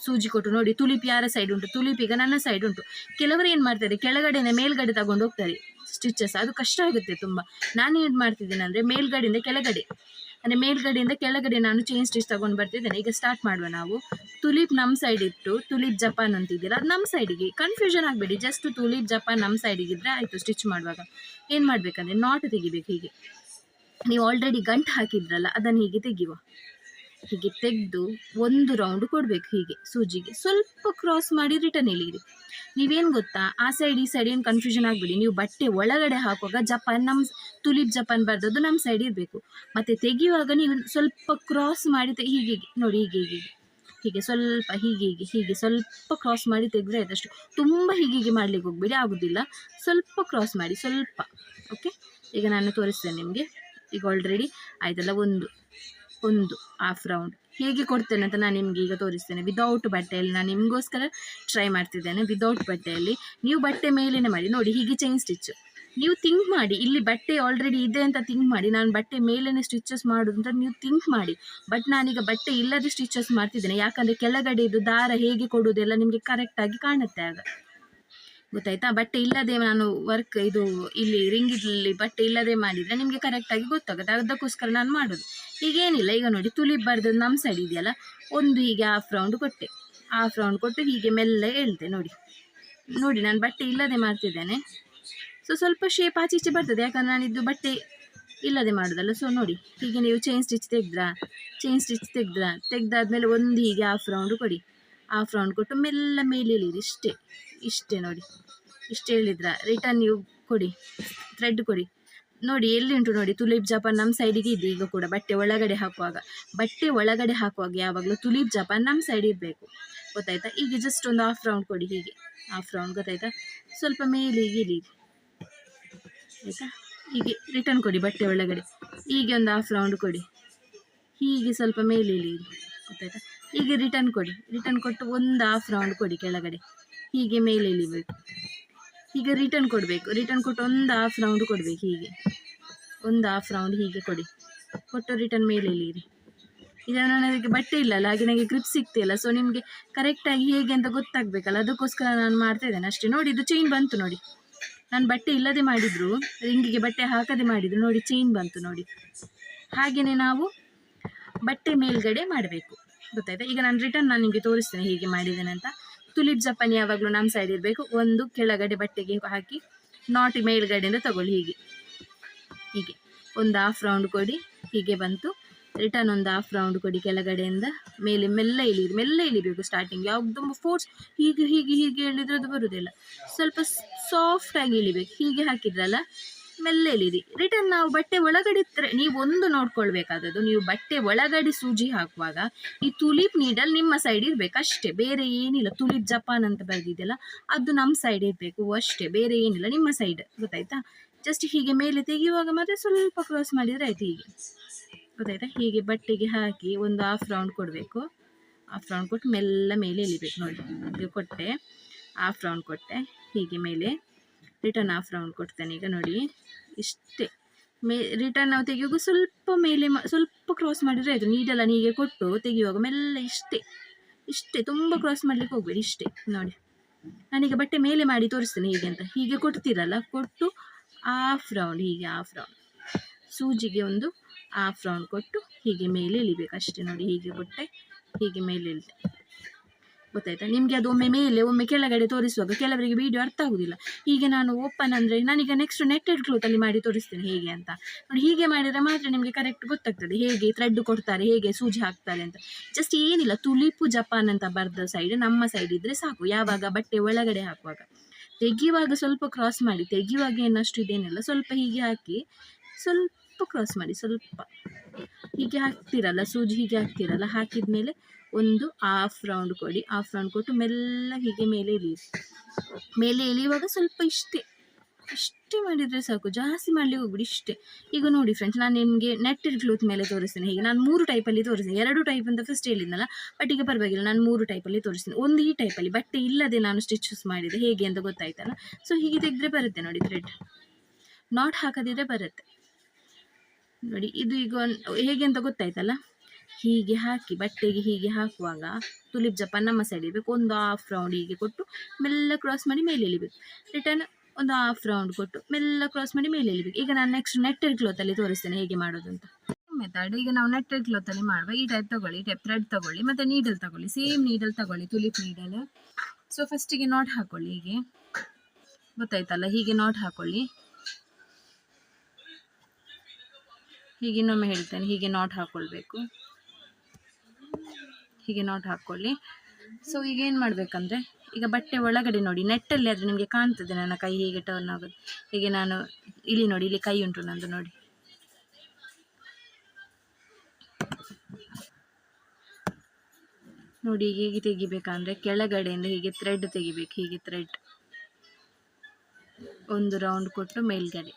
ಸೂಜಿ ಕೊಟ್ಟು, ನೋಡಿ ತುಲಿಪ್ ಯಾರ ಸೈಡ್ ಉಂಟು, ತುಲಿಪ್ ಈಗ ನನ್ನ ಸೈಡ್ ಉಂಟು. ಕೆಲವರು ಏನು ಮಾಡ್ತಾರೆ, ಕೆಳಗಡೆಯಿಂದ ಮೇಲ್ಗಡೆ ತಗೊಂಡು ಹೋಗ್ತಾರೆ ಸ್ಟಿಚಸ್. ಅದು ಕಷ್ಟ ಆಗುತ್ತೆ ತುಂಬ. ನಾನು ಏನು ಮಾಡ್ತಿದ್ದೇನೆ ಅಂದರೆ ಮೇಲ್ಗಡೆಯಿಂದ ಕೆಳಗಡೆ, ಅಂದರೆ ಮೇಲ್ಗಡೆಯಿಂದ ಕೆಳಗಡೆ ನಾನು ಚೈನ್ ಸ್ಟಿಚ್ ತಗೊಂಡು ಬರ್ತಿದ್ದೇನೆ. ಈಗ ಸ್ಟಾರ್ಟ್ ಮಾಡುವ ನಾವು. ತುಲೀಪ್ ನಮ್ಮ ಸೈಡ್ ಇಟ್ಟು ತುಲೀಪ್ ಜಪಾನ್ ಅಂತಿದ್ದೀರ, ಅದು ನಮ್ಮ ಸೈಡಿಗೆ. ಕನ್ಫ್ಯೂಷನ್ ಆಗಬೇಡಿ, ಜಸ್ಟ್ ತುಲೀಪ್ ಜಪಾನ್ ನಮ್ಮ ಸೈಡಿಗೆ ಇದ್ದರೆ ಆಯಿತು. ಸ್ಟಿಚ್ ಮಾಡುವಾಗ ಏನು ಮಾಡಬೇಕಂದ್ರೆ ನಾಟ್ ತೆಗಿಬೇಕು. ಹೀಗೆ ನೀವು ಆಲ್ರೆಡಿ ಗಂಟು ಹಾಕಿದ್ರಲ್ಲ, ಅದನ್ನು ಹೀಗೆ ತೆಗೆಯುವ. ಹೀಗೆ ತೆಗೆದು ಒಂದು ರೌಂಡ್ ಕೊಡಬೇಕು. ಹೀಗೆ ಸೂಜಿಗೆ ಸ್ವಲ್ಪ ಕ್ರಾಸ್ ಮಾಡಿ ರಿಟರ್ನ್ ಎಳೀರಿ. ನೀವೇನು ಗೊತ್ತಾ, ಆ ಸೈಡ್ ಈ ಸೈಡ್ ಏನು ಕನ್ಫ್ಯೂಷನ್ ಆಗಬೇಡಿ. ನೀವು ಬಟ್ಟೆ ಒಳಗಡೆ ಹಾಕುವಾಗ ಜಪಾನ್ ನಮ್ಮ ತುಲೀಪ್ ಜಪಾನ್ ಬರೆದದ್ದು ನಮ್ಮ ಸೈಡ್ ಇರಬೇಕು. ಮತ್ತು ತೆಗೆಯುವಾಗ ನೀವು ಸ್ವಲ್ಪ ಕ್ರಾಸ್ ಮಾಡಿ ಹೀಗೆ ನೋಡಿ, ಹೀಗೆ ಸ್ವಲ್ಪ ಹೀಗೆ ಸ್ವಲ್ಪ ಕ್ರಾಸ್ ಮಾಡಿ ತೆಗೆದ್ರೆ ಆಯ್ತಷ್ಟು. ತುಂಬ ಹೀಗೆ ಮಾಡಲಿಕ್ಕೆ ಹೋಗಬೇಡಿ, ಆಗೋದಿಲ್ಲ. ಸ್ವಲ್ಪ ಕ್ರಾಸ್ ಮಾಡಿ, ಸ್ವಲ್ಪ. ಓಕೆ, ಈಗ ನಾನು ತೋರಿಸ್ತೇನೆ ನಿಮಗೆ. ಈಗ ಆಲ್ರೆಡಿ ಆಯ್ತಲ್ಲ, ಒಂದು ಹಾಫ್ ರೌಂಡ್ ಹೇಗೆ ಕೊಡ್ತೇನೆ ಅಂತ ನಾನು ನಿಮಗೆ ಈಗ ತೋರಿಸ್ತೇನೆ. ವಿದೌಟ್ ಬಟ್ಟೆಯಲ್ಲಿ ನಾನು ನಿಮಗೋಸ್ಕರ ಟ್ರೈ ಮಾಡ್ತಿದ್ದೇನೆ. ವಿದೌಟ್ ಬಟ್ಟೆಯಲ್ಲಿ ನೀವು ಬಟ್ಟೆ ಮೇಲೇನೆ ಮಾಡಿ. ನೋಡಿ ಹೀಗೆ ಚೈನ್ ಸ್ಟಿಚ್. ನೀವು ಥಿಂಕ್ ಮಾಡಿ, ಇಲ್ಲಿ ಬಟ್ಟೆ ಆಲ್ರೆಡಿ ಇದೆ ಅಂತ ಥಿಂಕ್ ಮಾಡಿ, ನಾನು ಬಟ್ಟೆ ಮೇಲೇ ಸ್ಟಿಚಸ್ ಮಾಡೋದು ಅಂತ ನೀವು ಥಿಂಕ್ ಮಾಡಿ. ಬಟ್ ನಾನೀಗ ಬಟ್ಟೆ ಇಲ್ಲದೆ ಸ್ಟಿಚಸ್ ಮಾಡ್ತಿದ್ದೇನೆ, ಯಾಕಂದರೆ ಕೆಳಗಡೆ ಇದು ದಾರ ಹೇಗೆ ಕೊಡೋದೆಲ್ಲ ನಿಮಗೆ ಕರೆಕ್ಟಾಗಿ ಕಾಣುತ್ತೆ. ಆಗ ಗೊತ್ತಾಯ್ತಾ? ಬಟ್ಟೆ ಇಲ್ಲದೆ ನಾನು ವರ್ಕ್ ಇದು ಇಲ್ಲಿ ರಿಂಗಿಲ್ಲಿ ಬಟ್ಟೆ ಇಲ್ಲದೆ ಮಾಡಿದರೆ ನಿಮಗೆ ಕರೆಕ್ಟಾಗಿ ಗೊತ್ತಾಗುತ್ತೆ. ಅದಕ್ಕೋಸ್ಕರ ನಾನು ಮಾಡೋದು. ಈಗೇನಿಲ್ಲ, ಈಗ ನೋಡಿ ತುಲಿಪ್ ಬರೆದು ನಮ್ಮ ಸೈಡ್ ಇದೆಯಲ್ಲ, ಒಂದು ಹೀಗೆ ಹಾಫ್ ರೌಂಡ್ ಕೊಟ್ಟೆ. ಹಾಫ್ ರೌಂಡ್ ಕೊಟ್ಟು ಹೀಗೆ ಮೆಲ್ಲ ಹೇಳ್ತೆ. ನೋಡಿ ನಾನು ಬಟ್ಟೆ ಇಲ್ಲದೆ ಮಾಡ್ತಿದ್ದೇನೆ. ಸೊ ಸ್ವಲ್ಪ ಶೇಪ್ ಆಚೆ ಈಚೆ ಬರ್ತದೆ, ಯಾಕಂದರೆ ನಾನಿದ್ದು ಬಟ್ಟೆ ಇಲ್ಲದೆ ಮಾಡೋದಲ್ಲ. ಸೊ ನೋಡಿ ಹೀಗೆ ನೀವು ಚೈನ್ ಸ್ಟಿಚ್ ತೆಗೆದಾದ್ಮೇಲೆ ಒಂದು ಹೀಗೆ ಹಾಫ್ ರೌಂಡ್ ಕೊಡಿ. ಹಾಫ್ ರೌಂಡ್ ಕೊಟ್ಟು ಮೆಲ್ಲ ಮೇಲೆ ಎಳೀರಿ. ಇಷ್ಟೇ ನೋಡಿ, ಇಷ್ಟು ಹೇಳಿದ್ರ ರಿಟರ್ನ್ ನೀವು ಕೊಡಿ, ಥ್ರೆಡ್ ಕೊಡಿ. ನೋಡಿ ಎಲ್ಲಿ ಉಂಟು ನೋಡಿ, ತುಲೀಪ್ ಜಪಾನ್ ನಮ್ಮ ಸೈಡಿಗೆ ಇದೆ. ಈಗ ಕೂಡ ಬಟ್ಟೆ ಒಳಗಡೆ ಹಾಕುವಾಗ ಯಾವಾಗಲೂ ತುಲೀಪ್ ಜಪಾನ್ ನಮ್ಮ ಸೈಡ್ ಇರಬೇಕು. ಗೊತ್ತಾಯ್ತಾ? ಈಗ ಜಸ್ಟ್ ಒಂದು ಹಾಫ್ ರೌಂಡ್ ಕೊಡಿ. ಹೀಗೆ ಹಾಫ್ ರೌಂಡ್, ಗೊತ್ತಾಯ್ತಾ? ಸ್ವಲ್ಪ ಮೇಲೆ ಹೀಗೆ ಇಳೀರಿ, ಆಯಿತಾ? ಹೀಗೆ ರಿಟರ್ನ್ ಕೊಡಿ ಬಟ್ಟೆ ಒಳಗಡೆ. ಹೀಗೆ ಒಂದು ಹಾಫ್ ರೌಂಡ್ ಕೊಡಿ. ಹೀಗೆ ಸ್ವಲ್ಪ ಮೇಲೆ ಇಳೀರಿ, ಗೊತ್ತಾಯ್ತಾ? ಹೀಗೆ ರಿಟರ್ನ್ ಕೊಡಿ. ರಿಟರ್ನ್ ಕೊಟ್ಟು ಒಂದು ಹಾಫ್ ರೌಂಡ್ ಕೊಡಿ ಕೆಳಗಡೆ. ಹೀಗೆ ಮೇಲೆ ಇಳಿಬೇಕು. ಹೀಗೆ ರಿಟರ್ನ್ ಕೊಡಬೇಕು. ರಿಟರ್ನ್ ಕೊಟ್ಟು ಒಂದು ಹಾಫ್ ರೌಂಡ್ ಕೊಡಬೇಕು. ಹೀಗೆ ಒಂದು ಹಾಫ್ ರೌಂಡ್ ಹೀಗೆ ಕೊಟ್ಟು ರಿಟರ್ನ್ ಮೇಲೆ ಇಳೀರಿ. ಈಗ ನನಗೆ ಬಟ್ಟೆ ಇಲ್ಲಲ್ಲ, ಹಾಗೆ ನನಗೆ ಗ್ರಿಪ್ ಸಿಗ್ತಿಲ್ಲ. ಸೊ ನಿಮಗೆ ಕರೆಕ್ಟಾಗಿ ಹೇಗೆ ಅಂತ ಗೊತ್ತಾಗಬೇಕಲ್ಲ, ಅದಕ್ಕೋಸ್ಕರ ನಾನು ಮಾಡ್ತಾ ಇದ್ದೇನೆ ಅಷ್ಟೇ. ನೋಡಿ ಇದು ಚೈನ್ ಬಂತು ನೋಡಿ. ನಾನು ಬಟ್ಟೆ ಇಲ್ಲದೆ ಮಾಡಿದ್ರು, ರಿಂಗಿಗೆ ಬಟ್ಟೆ ಹಾಕದೆ ಮಾಡಿದ್ರು, ನೋಡಿ ಚೈನ್ ಬಂತು ನೋಡಿ. ಹಾಗೆಯೇ ನಾವು ಬಟ್ಟೆ ಮೇಲ್ಗಡೆ ಮಾಡಬೇಕು. ಗೊತ್ತಾಯ್ತಾ? ಈಗ ನಾನು ನಿಮಗೆ ತೋರಿಸ್ತೇನೆ ಹೇಗೆ ಮಾಡಿದ್ದೇನೆ ಅಂತ. ತುಲಿಪ್ ಜಪಾನ್ ಯಾವಾಗಲೂ ನಮ್ಮ ಸೈಡ್ ಇರಬೇಕು. ಒಂದು ಕೆಳಗಡೆ ಬಟ್ಟೆಗೆ ಹಾಕಿ ನಾಟ್ ಮೇಲ್ಗಡೆಯಿಂದ ತಗೊಳ್ಳಿ. ಹೀಗೆ ಒಂದು ಹಾಫ್ ರೌಂಡ್ ಕೊಡಿ. ಹೀಗೆ ಬಂತು. ರಿಟರ್ನ್ ಒಂದು ಹಾಫ್ ರೌಂಡ್ ಕೊಡಿ. ಕೆಳಗಡೆಯಿಂದ ಮೇಲೆ ಮೆಲ್ಲ ಇಳಿಬೇಕು. ಸ್ಟಾರ್ಟಿಂಗ್ ಯಾವುದು ತುಂಬ ಫೋರ್ಸ್ ಹೀಗೆ ಹೇಳಿದ್ರೆ ಅದು ಬರುವುದಿಲ್ಲ. ಸ್ವಲ್ಪ ಸಾಫ್ಟಾಗಿ ಇಳಿಬೇಕು. ಹೀಗೆ ಹಾಕಿದ್ರಲ್ಲ, ಮೆಲ್ಲ ಇಳಿರಿ. ರಿಟರ್ನ್ ನಾವು ಬಟ್ಟೆ ಒಳಗಡೆ ನೀವು ಒಂದು ನೋಡ್ಕೊಳ್ಬೇಕಾದದ್ದು, ನೀವು ಬಟ್ಟೆ ಒಳಗಡೆ ಸೂಜಿ ಹಾಕುವಾಗ ಈ ತುಲಿಪ್ ನೀಡಲ್ ನಿಮ್ಮ ಸೈಡ್ ಇರಬೇಕು ಅಷ್ಟೇ, ಬೇರೆ ಏನಿಲ್ಲ. ತುಲಿಪ್ ಜಪಾನ್ ಅಂತ ಬರೆದಿದೆಯಲ್ಲ, ಅದು ನಮ್ಮ ಸೈಡ್ ಇರಬೇಕು ಅಷ್ಟೇ, ಬೇರೆ ಏನಿಲ್ಲ, ನಿಮ್ಮ ಸೈಡ್. ಗೊತ್ತಾಯ್ತಾ? ಜಸ್ಟ್ ಹೀಗೆ ಮೇಲೆ ತೆಗೆಯುವಾಗ ಮಾತ್ರ ಸ್ವಲ್ಪ ಕ್ರಾಸ್ ಮಾಡಿದರೆ ಆಯ್ತು. ಹೀಗೆ ಗೊತ್ತಾಯ್ತಾ? ಹೀಗೆ ಬಟ್ಟೆಗೆ ಹಾಕಿ ಒಂದು ಹಾಫ್ ರೌಂಡ್ ಕೊಡಬೇಕು. ಹಾಫ್ ರೌಂಡ್ ಕೊಟ್ಟು ಮೆಲ್ಲ ಮೇಲೆ ಇಳಿಬೇಕು. ನೋಡಿ ಇದು ಕೊಟ್ಟೆ, ಹಾಫ್ ರೌಂಡ್ ಕೊಟ್ಟೆ. ಹೀಗೆ ಮೇಲೆ ರಿಟರ್ನ್ ಹಾಫ್ ರೌಂಡ್ ಕೊಡ್ತೇನೆ. ಈಗ ನೋಡಿ ಇಷ್ಟೇ. ರಿಟರ್ನ್ ನಾವು ತೆಗೆಯುವಾಗ ಸ್ವಲ್ಪ ಮೇಲೆ ಸ್ವಲ್ಪ ಕ್ರಾಸ್ ಮಾಡಿದರೆ ಆಯಿತು. ನೀಡಲ್ಲ ಹೀಗೆ ಕೊಟ್ಟು ತೆಗೆಯುವಾಗ ಮೆಲ್ಲ ಇಷ್ಟೇ, ತುಂಬ ಕ್ರಾಸ್ ಮಾಡಲಿಕ್ಕೆ ಹೋಗಬೇಡಿ. ಇಷ್ಟೇ ನೋಡಿ, ನಾನೀಗ ಬಟ್ಟೆ ಮೇಲೆ ಮಾಡಿ ತೋರಿಸ್ತೇನೆ ಹೇಗೆ ಅಂತ. ಹೀಗೆ ಕೊಡ್ತೀರಲ್ಲ, ಕೊಟ್ಟು ಹಾಫ್ ರೌಂಡ್, ಹೀಗೆ ಹಾಫ್ ರೌಂಡ್ ಸೂಜಿಗೆ ಒಂದು ಹಾಫ್ ರೌಂಡ್ ಕೊಟ್ಟು ಹೀಗೆ ಮೇಲೆ ಇಳಿಬೇಕು ಅಷ್ಟೇ. ನೋಡಿ ಹೀಗೆ ಕೊಟ್ಟೆ, ಹೀಗೆ ಮೇಲೆ ಇಳಿದೆ. ಗೊತ್ತಾಯ್ತಾ? ನಿಮಗೆ ಅದು ಒಮ್ಮೆ ಮೇಲೆ ಒಮ್ಮೆ ಕೆಳಗಡೆ ತೋರಿಸುವಾಗ ಕೆಲವರಿಗೆ ವೀಡಿಯೋ ಅರ್ಥ ಆಗೋದಿಲ್ಲ. ಹೀಗೆ ನಾನು ಓಪನ್ ಅಂದರೆ ನಾನೀಗ ನೆಕ್ಸ್ಟ್ ನೆಟ್ಟೆಡ್ ಕ್ಲೋತಲ್ಲಿ ಮಾಡಿ ತೋರಿಸ್ತೇನೆ ಹೇಗೆ ಅಂತ. ನೋಡಿ ಹೀಗೆ ಮಾಡಿದರೆ ಮಾತ್ರ ನಿಮಗೆ ಕರೆಕ್ಟ್ ಗೊತ್ತಾಗ್ತದೆ, ಹೇಗೆ ಥ್ರೆಡ್ ಕೊಡ್ತಾರೆ, ಹೇಗೆ ಸೂಜಿ ಹಾಕ್ತಾರೆ ಅಂತ. ಜಸ್ಟ್ ಏನಿಲ್ಲ, ತುಲಿಪು ಜಪಾನ್ ಅಂತ ಬರೆದ ಸೈಡ್ ನಮ್ಮ ಸೈಡ್ ಇದ್ದರೆ ಸಾಕು. ಯಾವಾಗ ಬಟ್ಟೆ ಒಳಗಡೆ ಹಾಕುವಾಗ, ತೆಗೆಯುವಾಗ ಸ್ವಲ್ಪ ಕ್ರಾಸ್ ಮಾಡಿ, ತೆಗೆಯುವಾಗ ಏನಷ್ಟು ಇದೇನಿಲ್ಲ, ಸ್ವಲ್ಪ ಹೀಗೆ ಹಾಕಿ ಸ್ವಲ್ಪ ಸ್ವಲ್ಪ ಕ್ರಾಸ್ ಮಾಡಿ, ಸ್ವಲ್ಪ ಹೀಗೆ ಹಾಕ್ತಿರಲ್ಲ, ಸೂಜಿ ಹೀಗೆ ಹಾಕ್ತಿರಲ್ಲ, ಹಾಕಿದ ಮೇಲೆ ಒಂದು ಹಾಫ್ ರೌಂಡ್ ಕೊಡಿ. ಹಾಫ್ ರೌಂಡ್ ಕೊಟ್ಟು ಮೆಲ್ಲ ಹೀಗೆ ಮೇಲೆ ಎಳೆಯಿರಿ. ಮೇಲೆ ಎಳೆಯುವಾಗ ಸ್ವಲ್ಪ ಇಷ್ಟೇ ಮಾಡಿದರೆ ಸಾಕು, ಜಾಸ್ತಿ ಮಾಡಲಿಕ್ಕೆ ಹೋಗ್ಬಿಡಿ, ಇಷ್ಟೇ. ಈಗ ನೋಡಿ ಫ್ರೆಂಡ್ಸ್, ನಾನು ನಿಮಗೆ ನೆಟ್ಟೆಡ್ ಕ್ಲೋತ್ ಮೇಲೆ ತೋರಿಸ್ತೇನೆ. ಹೀಗೆ ನಾನು 3 ಟೈಪಲ್ಲಿ ತೋರಿಸ್ತೇನೆ. 2 ಟೈಪ್ ಅಂತ ಫಸ್ಟ್ ಹೇಳಿದ್ನಲ್ಲ, ಬಟ್ ಈಗ ಪರವಾಗಿಲ್ಲ, ನಾನು 3 ಟೈಪಲ್ಲಿ ತೋರಿಸ್ತೇನೆ. ಒಂದು ಈ ಟೈಪಲ್ಲಿ ಬಟ್ಟೆ ಇಲ್ಲದೆ ನಾನು ಸ್ಟಿಚಸ್ ಮಾಡಿದೆ, ಹೇಗೆ ಅಂತ ಗೊತ್ತಾಯ್ತಲ್ಲ. ಸೊ ಹೀಗೆ ತೆಗೆದ್ರೆ ಬರುತ್ತೆ ನೋಡಿ, ಥ್ರೆಡ್ ನಾಟ್ ಹಾಕದಿದ್ರೆ ಬರುತ್ತೆ ನೋಡಿ. ಇದು ಈಗ ಹೇಗೆ ಅಂತ ಗೊತ್ತಾಯ್ತಲ್ಲ. ಹೀಗೆ ಹಾಕಿ ಬಟ್ಟೆಗೆ ಹೀಗೆ ಹಾಕುವಾಗ ತುಲಿಪ್ ಜಪಾನ್ ನಮ್ಮ ಸೈಡ್ ಇರಬೇಕು. ಒಂದು ಹಾಫ್ ರೌಂಡ್ ಹೀಗೆ ಕೊಟ್ಟು ಮೆಲ್ಲ ಕ್ರಾಸ್ ಮಾಡಿ ಮೇಲೆ ಎಳಿಬೇಕು. ರಿಟರ್ನ್ ಒಂದು ಹಾಫ್ ರೌಂಡ್ ಕೊಟ್ಟು ಮೆಲ್ಲ ಕ್ರಾಸ್ ಮಾಡಿ ಮೇಲೆ ಎಳಿಬೇಕು. ಈಗ ನಾನು ನೆಕ್ಸ್ಟ್ ನೆಟ್ಟೆಡ್ ಕ್ಲೋತಲ್ಲಿ ತೋರಿಸ್ತೇನೆ ಹೇಗೆ ಮಾಡೋದು ಅಂತ. ಮೆಥಡ್ ಈಗ ನಾವು ನೆಟ್ಟೆಡ್ ಕ್ಲೋತಲ್ಲಿ ಮಾಡುವ. ಈ ಟೈಪ್ ತಗೊಳ್ಳಿ, ಟೈಪ್ ಥ್ರೆಡ್ ತಗೊಳ್ಳಿ, ಮತ್ತು ನೀಡಲ್ ತಗೊಳ್ಳಿ, ಸೇಮ್ ನೀಡಲ್ ತಗೊಳ್ಳಿ, ತುಲಿಪ್ ನೀಡಲ್. ಸೊ ಫಸ್ಟಿಗೆ ನಾಟ್ ಹಾಕೊಳ್ಳಿ, ಹೀಗೆ ಗೊತ್ತಾಯ್ತಲ್ಲ, ಹೀಗೆ ನಾಟ್ ಹಾಕೊಳ್ಳಿ. ಹೀಗೆ ಇನ್ನೊಮ್ಮೆ ಹೇಳ್ತೇನೆ, ಹೀಗೆ ನಾಟ್ ಹಾಕ್ಕೊಳ್ಬೇಕು, ಹೀಗೆ ನಾಟ್ ಹಾಕ್ಕೊಳ್ಳಿ. ಸೊ ಈಗ ಏನು ಮಾಡಬೇಕಂದ್ರೆ, ಈಗ ಬಟ್ಟೆ ಒಳಗಡೆ ನೋಡಿ, ನೆಟ್ಟಲ್ಲಿ ಆದರೆ ನಿಮಗೆ ಕಾಣ್ತದೆ ನನ್ನ ಕೈ ಹೀಗೆ ಟರ್ನ್ ಆಗೋದು. ಹೀಗೆ ನಾನು ಇಲ್ಲಿ ನೋಡಿ, ಇಲ್ಲಿ ಕೈ ಉಂಟು ನಂದು ನೋಡಿ. ನೋಡಿ ಹೇಗೆ ತೆಗಿಬೇಕಂದ್ರೆ, ಕೆಳಗಡೆಯಿಂದ ಹೀಗೆ ಥ್ರೆಡ್ ತೆಗಿಬೇಕು. ಹೀಗೆ ಥ್ರೆಡ್ ಒಂದು ರೌಂಡ್ ಕೊಟ್ಟು ಮೇಲ್ಗಡೆ,